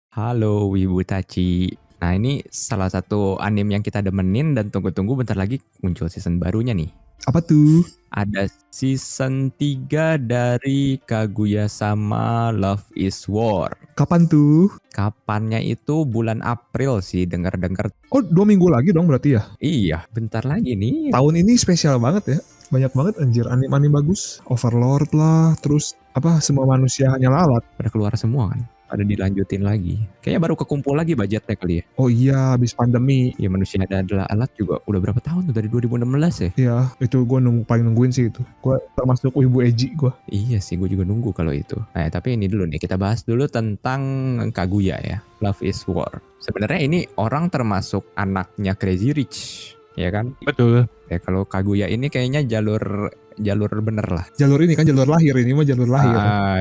Halo Wibu Taci. Nah ini salah satu anime yang kita demenin dan tunggu-tunggu bentar lagi muncul season barunya nih. Apa tuh? Ada season 3 dari Kaguya sama Love is War. Kapan tuh? Kapannya itu bulan April sih denger-denger. Oh 2 minggu lagi dong berarti ya? Iya bentar lagi nih. Tahun ini spesial banget ya. Banyak banget anjir anime-anime bagus. Overlord lah, terus semua manusia hanya lalat. Pada keluar semua kan. Pada dilanjutin lagi. Kayaknya baru kekumpul lagi budgetnya kali ya. Oh iya, habis pandemi. Ya manusia adalah alat juga udah berapa tahun tuh, dari 2016 ya? Iya, itu gue paling nungguin sih itu. Gue termasuk wibu Eji gue. Iya sih, gue juga nunggu kalau itu. Nah, tapi ini dulu nih, kita bahas dulu tentang Kaguya ya, Love is War. Sebenarnya ini orang termasuk anaknya Crazy Rich, ya kan? Betul. Ya kalau Kaguya ini kayaknya jalur bener lah. Jalur ini kan jalur lahir, ini mah jalur lahir.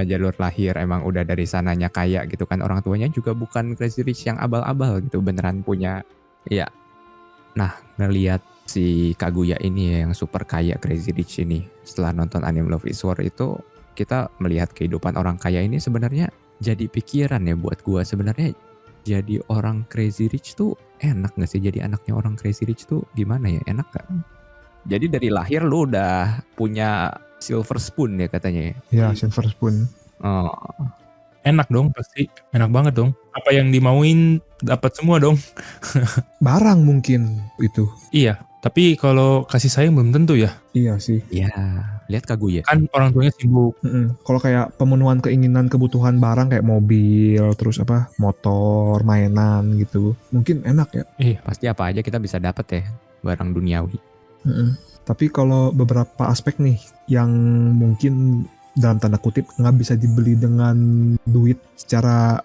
Jalur lahir emang udah dari sananya kaya gitu kan. Orang tuanya juga bukan Crazy Rich yang abal-abal gitu, beneran punya. Iya. Nah, ngelihat si Kaguya ini ya, yang super kaya Crazy Rich ini, setelah nonton anime Love is War itu, kita melihat kehidupan orang kaya ini sebenarnya jadi pikiran ya buat gua. Sebenarnya jadi orang Crazy Rich tuh enak gak sih? Jadi anaknya orang Crazy Rich tuh gimana ya? Enak gak? Jadi dari lahir lu udah punya silver spoon ya katanya ya? Ya, silver spoon. Oh. Enak dong pasti. Enak banget dong. Apa yang dimauin dapat semua dong. Barang mungkin itu. Iya. Tapi kalau kasih sayang belum tentu ya. Iya sih. Iya, lihat Kaguya. Kan orang tuanya sibuk. Kalau kayak pemenuhan keinginan kebutuhan barang kayak mobil, terus motor, mainan gitu, mungkin enak ya. Iya. Pasti apa aja kita bisa dapat ya, barang duniawi. Tapi kalau beberapa aspek nih yang mungkin dalam tanda kutip nggak bisa dibeli dengan duit secara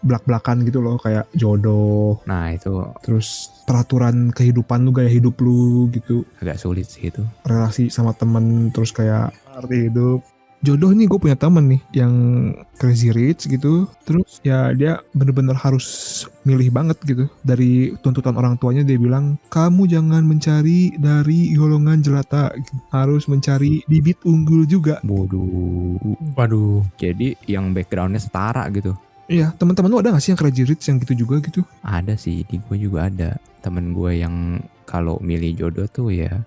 belak-belakan gitu loh, kayak jodoh. Nah itu terus peraturan kehidupan lu, gaya hidup lu gitu, agak sulit sih itu. relasi sama temen, terus kayak arti hidup. Jodoh nih, gue punya temen nih yang Crazy Rich gitu, terus ya dia bener-bener harus milih banget gitu. Dari tuntutan orang tuanya dia bilang, kamu jangan mencari dari golongan jelata, harus mencari bibit unggul juga. Bodoh. Waduh. Jadi yang backgroundnya setara gitu. Iya, teman-teman lu ada gak sih yang Crazy Rich yang gitu juga gitu? Ada sih, di gue juga ada temen gue yang kalau milih jodoh tuh ya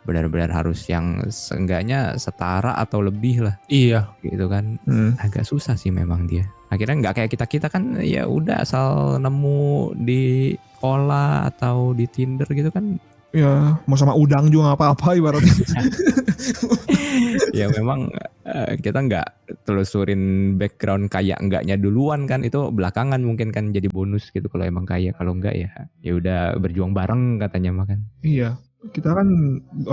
benar-benar harus yang seenggaknya setara atau lebih lah. Iya. Gitu kan. Agak susah sih memang dia. Akhirnya nggak kayak kita kan ya udah asal nemu di sekolah atau di Tinder gitu kan. Ya mau sama udang juga gak apa-apa ibaratnya. Ya memang kita nggak telusurin background kaya enggaknya duluan kan, itu belakangan mungkin kan jadi bonus gitu kalau emang kaya. Kalau enggak ya udah berjuang bareng katanya makan. Iya. Kita kan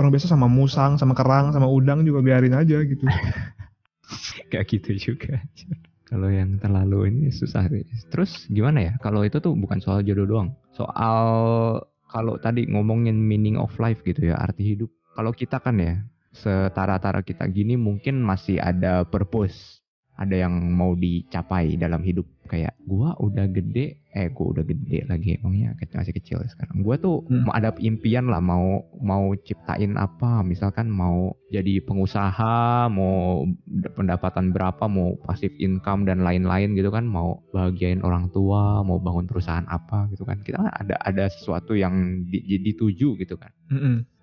orang biasa sama musang, sama kerang, sama udang juga biarin aja gitu. Kayak gitu juga. Kalau yang terlalu ini susah. Terus gimana ya? Kalau itu tuh bukan soal jodoh doang. Soal kalau tadi ngomongin meaning of life gitu ya, arti hidup. Kalau kita kan ya, setara-tara kita gini mungkin masih ada purpose. Ada yang mau dicapai dalam hidup. Kayak gue udah gede lagi, emangnya masih kecil sekarang. Gue tuh mau ada impian lah, mau ciptain apa, misalkan mau jadi pengusaha, mau pendapatan berapa, mau passive income dan lain-lain gitu kan, mau bahagiain orang tua, mau bangun perusahaan apa gitu kan. Kita kan ada sesuatu yang dituju gitu kan.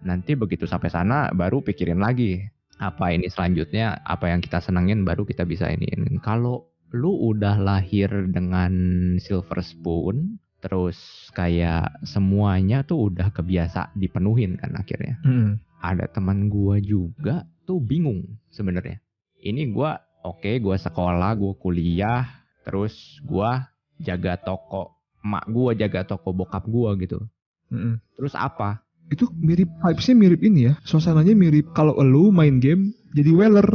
Nanti begitu sampai sana baru pikirin lagi apa ini selanjutnya, apa yang kita senengin baru kita bisa iniin. Kalau lu udah lahir dengan silver spoon, terus kayak semuanya tuh udah kebiasa dipenuhin kan akhirnya. Ada teman gua juga tuh bingung sebenarnya. Ini gua gua sekolah, gua kuliah, terus gua jaga toko, emak gua jaga toko bokap gua gitu. Terus apa? Itu mirip, vibes-nya mirip ini ya, suasananya mirip kalau lu main game jadi weller.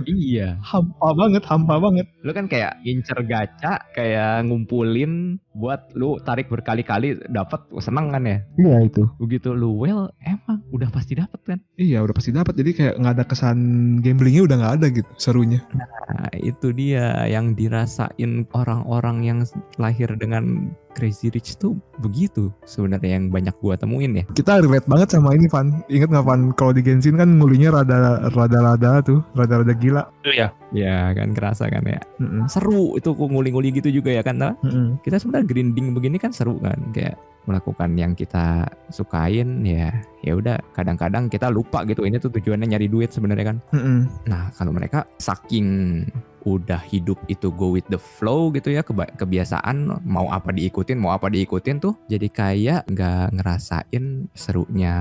Iya. Hampa banget. Lu kan kayak incer gacha, kayak ngumpulin buat lu tarik berkali-kali dapat seneng kan ya. Iya itu. Begitu lu well emang udah pasti dapat kan. Iya udah pasti dapat. Jadi kayak nggak ada kesan gamblingnya udah nggak ada gitu serunya. Nah, itu dia yang dirasain orang-orang yang lahir dengan Crazy Rich tuh begitu sebenarnya yang banyak gua temuin ya. Kita relate banget sama ini Van. Ingat nggak Van? Kalau di Genshin kan ngulinya rada gila. Iya. Ya kan kerasa kan ya. Mm-mm. Seru itu kok nguli-nguli gitu juga ya kan. Mm-mm. Kita sebenarnya grinding begini kan seru kan, kayak melakukan yang kita sukain ya udah kadang-kadang kita lupa gitu ini tuh tujuannya nyari duit sebenarnya kan. Mm-mm. Nah kalau mereka saking udah hidup itu go with the flow gitu ya, kebiasaan mau apa diikutin tuh jadi kayak nggak ngerasain serunya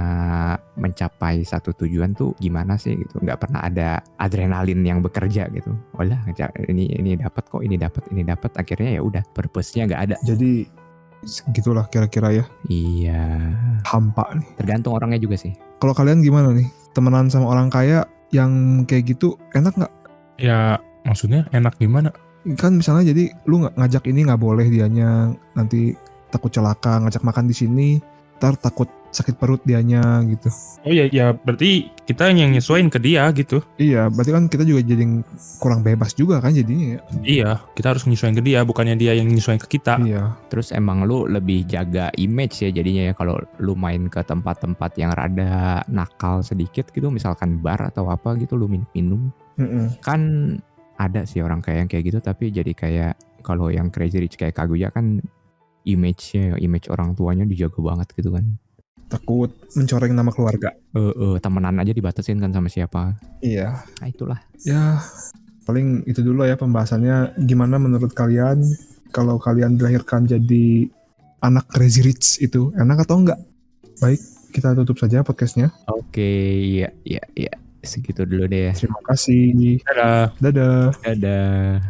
mencapai satu tujuan tuh gimana sih gitu, nggak pernah ada adrenalin yang bekerja gitu. Walah ini dapat akhirnya ya udah purpose-nya nggak ada. Jadi segitulah kira-kira ya. Iya, Hampa nih. tergantung orangnya juga sih. Kalau kalian gimana nih? Temenan sama orang kaya yang kayak gitu enak nggak? Ya maksudnya enak gimana? Kan misalnya jadi lu nggak ngajak ini nggak boleh, dianya nanti takut celaka, ngajak makan di sini ntar takut sakit perut dianya gitu. Oh ya berarti kita yang nyesuaiin ke dia gitu. Iya berarti kan kita juga jadi kurang bebas juga kan jadinya ya. Iya, kita harus nyesuaiin ke dia, bukannya dia yang nyesuaiin ke kita. Iya. Terus emang lu lebih jaga image ya jadinya ya kalau lu main ke tempat-tempat yang rada nakal sedikit gitu, misalkan bar atau apa gitu lu minum. Mm-mm. Kan ada sih orang kayak yang kayak gitu, tapi jadi kayak kalau yang Crazy Rich kayak Kaguya kan image orang tuanya dijaga banget gitu kan. Takut mencoreng nama keluarga. Temenan aja dibatasin kan sama siapa. Iya. Nah itulah. Ya paling itu dulu ya pembahasannya. Gimana menurut kalian kalau kalian dilahirkan jadi anak Crazy Rich itu enak atau enggak? Baik, kita tutup saja podcastnya. Oke, iya. Segitu dulu deh. Terima kasih. Dadah. Dadah. Dadah.